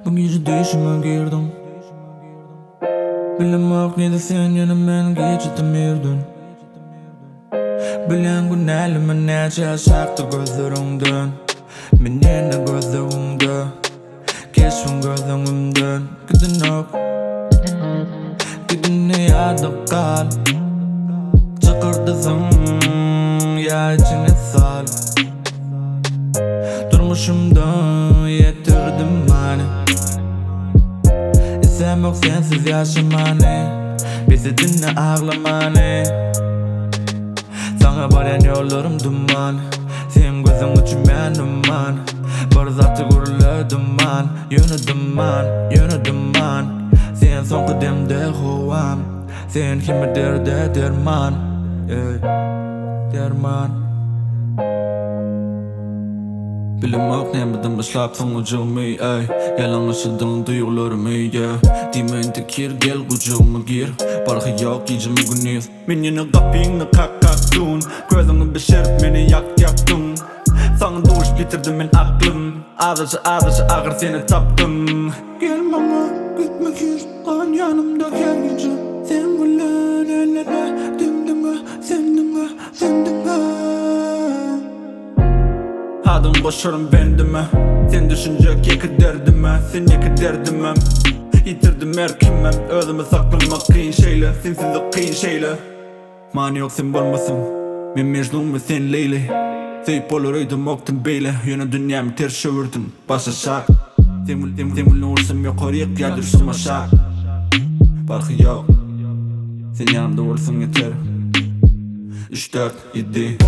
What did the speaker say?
Bu gece değişime girdim. Bilemek neydi sen yana men geçitim yerdin. Bilen günelime nece şaktı gözlerimden. Menene gözlerimde keşfin gözlerimden. Gidin ok Gidin ne yadı kal. Çıkırdızım ya içine sal. Durmuşumdan yetirdim bana. İsem yok sensiz yaşamanı. Bizi dinle ağlamanı. Sana baran yollarım duman. Sen gözün uçum ben duman. Barzatı gurle duman. Yönü duman. Sen son kıdemde huvam. Sen kimi derde derman. Derman. Bilemek neymedim başlap son ucumu ey. Yalanlaşıldığın duygularımı Dimen tekir gel kucağıma gir. Barkı yok yiyeceğim günüz. Men yine kapıyını kakaktun. Gözümü beşerip beni yaktın. Sana duş bitirdim ben aklım. Ağır seni taptım. Gel bana gitme gir. Kan yanımda gel gece. Sen gülen ellere. Dimdime sen dinle. Adın boşarım bendime. Sen düşünecek yeki derdime. Sen yeki derdimem. Yitirdim erkimem. Özümü saklamak kıyın şeyle. Sensizlik kıyın şeyle. Mani yok sen bulmasın. Ben Mecnun mu sen Leyli. Seyip oluruydım oktun beyle. Yine dünyamı ters çevirdin. Başa şak. Sen olsam yok oraya yadırşıma şak. Farkı yok. Sen yanımda olsun yeter. 3, 4, 7